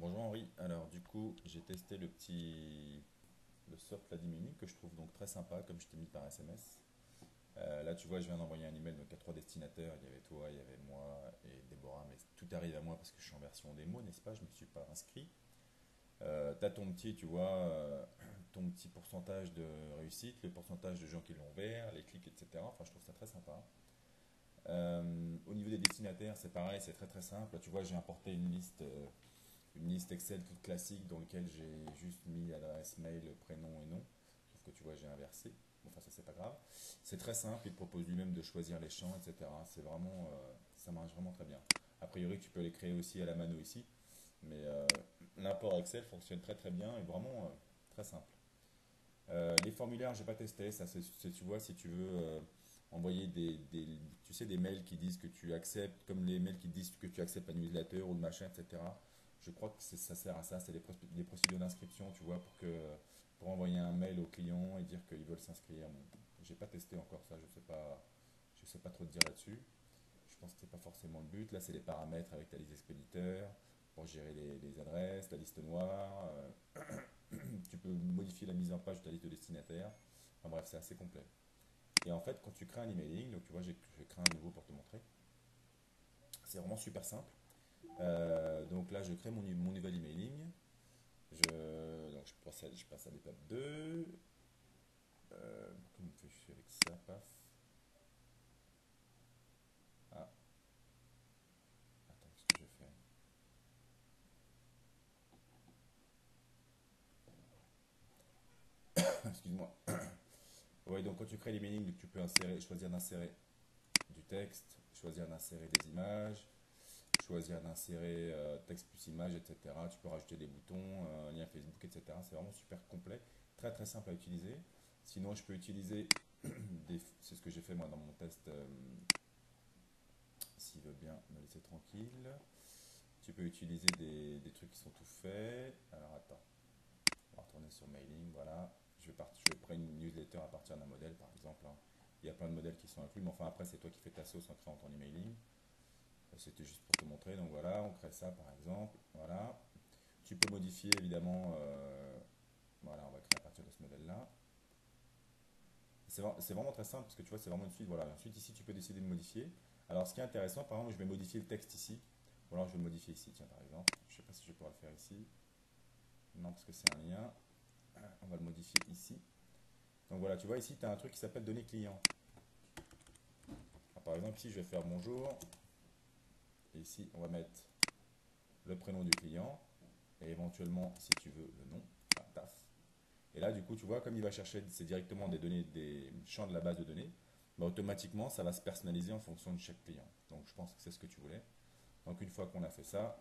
Bonjour Henri, alors du coup j'ai testé le soft Vladimir que je trouve donc très sympa comme je t'ai mis par SMS. Là tu vois je viens d'envoyer un email donc à trois destinataires, il y avait toi, il y avait moi et Déborah, mais tout arrive à moi parce que je suis en version démo, n'est-ce pas? Je ne me suis pas inscrit. T'as ton petit, tu vois, ton petit pourcentage de réussite, le pourcentage de gens qui l'ont ouvert, les clics, etc. Enfin je trouve ça très sympa. Au niveau des destinataires c'est pareil, c'est très très simple. Là, tu vois j'ai importé une liste Excel toute classique dans laquelle j'ai juste mis adresse mail, prénom et nom. Sauf que tu vois, j'ai inversé. Bon, enfin, ça, c'est pas grave. C'est très simple. Il te propose lui-même de choisir les champs, etc. C'est vraiment, ça marche vraiment très bien. A priori, tu peux les créer aussi à la mano ici. Mais l'import Excel fonctionne très très bien et vraiment très simple. Les formulaires, j'ai pas testé. Ça, tu vois, si tu veux envoyer tu sais, des mails qui disent que tu acceptes, comme les mails qui disent que tu acceptes la newsletter ou le machin, etc. Je crois que ça sert à ça. C'est des procédures d'inscription, tu vois, pour envoyer un mail au client et dire qu'ils veulent s'inscrire. Bon, j'ai pas testé encore ça. Je sais pas trop te dire là-dessus. Je pense que c'est pas forcément le but. Là, c'est les paramètres avec ta liste expéditeur pour gérer les adresses, la liste noire. Tu peux modifier la mise en page de ta liste de destinataires. Enfin bref, c'est assez complet. Et en fait, quand tu crées un emailing, donc tu vois, je vais créer un nouveau pour te montrer. C'est vraiment super simple. Donc là, je crée mon nouvel emailing. Donc je passe à l'étape 2. Pourquoi il me fait chier avec ça, paf. Ah, attends, qu'est-ce que je fais? Excuse-moi. Ouais, donc quand tu crées l'emailing, tu peux choisir d'insérer du texte, choisir d'insérer des images, choisir d'insérer texte plus image, etc. Tu peux rajouter des boutons, un lien Facebook, etc. C'est vraiment super complet, très très simple à utiliser. Sinon, je peux utiliser, c'est ce que j'ai fait moi dans mon test, s'il veut bien me laisser tranquille. Tu peux utiliser des trucs qui sont tout faits. Alors attends, on va retourner sur mailing, voilà. Je vais prendre une newsletter à partir d'un modèle par exemple, hein. Il y a plein de modèles qui sont inclus, mais enfin après c'est toi qui fais ta sauce en créant ton emailing. C'était juste pour te montrer, donc voilà, on crée ça par exemple, voilà. Tu peux modifier évidemment, voilà, on va créer à partir de ce modèle-là. C'est vraiment très simple parce que tu vois, c'est vraiment une suite, voilà. Ensuite ici, tu peux décider de modifier. Alors ce qui est intéressant, par exemple, je vais modifier le texte ici, ou alors je vais le modifier ici, tiens par exemple. Je ne sais pas si je pourrais le faire ici. Non, parce que c'est un lien. On va le modifier ici. Donc voilà, tu vois, ici, tu as un truc qui s'appelle données clients. Alors, par exemple, ici, je vais faire bonjour. Et ici, on va mettre le prénom du client. Et éventuellement, si tu veux, le nom. Enfin, taf. Et là, du coup, tu vois, comme il va chercher, c'est directement des données, des champs de la base de données, bah, automatiquement, ça va se personnaliser en fonction de chaque client. Donc, je pense que c'est ce que tu voulais. Donc, une fois qu'on a fait ça,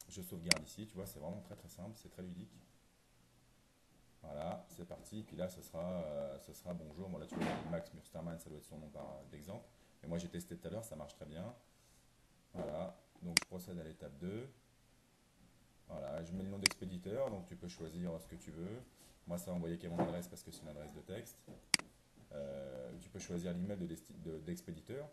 je sauvegarde ici. Tu vois, c'est vraiment très très simple, c'est très ludique. Voilà, c'est parti. Puis là, ce sera bonjour. Bon, là, tu vois, Max Mursterman, ça doit être son nom d'exemple. Mais moi, j'ai testé tout à l'heure, ça marche très bien. Voilà, donc je procède à l'étape 2. Voilà, je mets le nom d'expéditeur, donc tu peux choisir ce que tu veux. Moi, ça va envoyer qu'à mon adresse parce que c'est une adresse de texte. Tu peux choisir l'email d'expéditeur.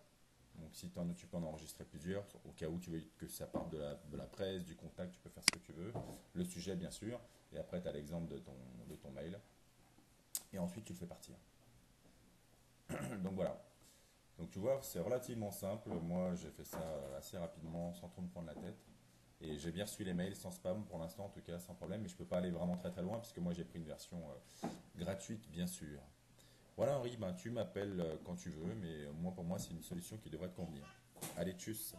Donc, si tu peux en enregistrer plusieurs, au cas où tu veux que ça parte de la presse, du contact, tu peux faire ce que tu veux. Le sujet, bien sûr. Et après, tu as l'exemple de ton mail. Et ensuite, tu le fais partir. Donc, voilà. Donc, tu vois, c'est relativement simple. Moi, j'ai fait ça assez rapidement, sans trop me prendre la tête. Et j'ai bien reçu les mails sans spam pour l'instant, en tout cas, sans problème. Mais je ne peux pas aller vraiment très très loin, puisque moi, j'ai pris une version gratuite, bien sûr. Voilà Henri, ben, tu m'appelles quand tu veux, mais moi pour moi c'est une solution qui devrait te convenir. Allez, tchuss!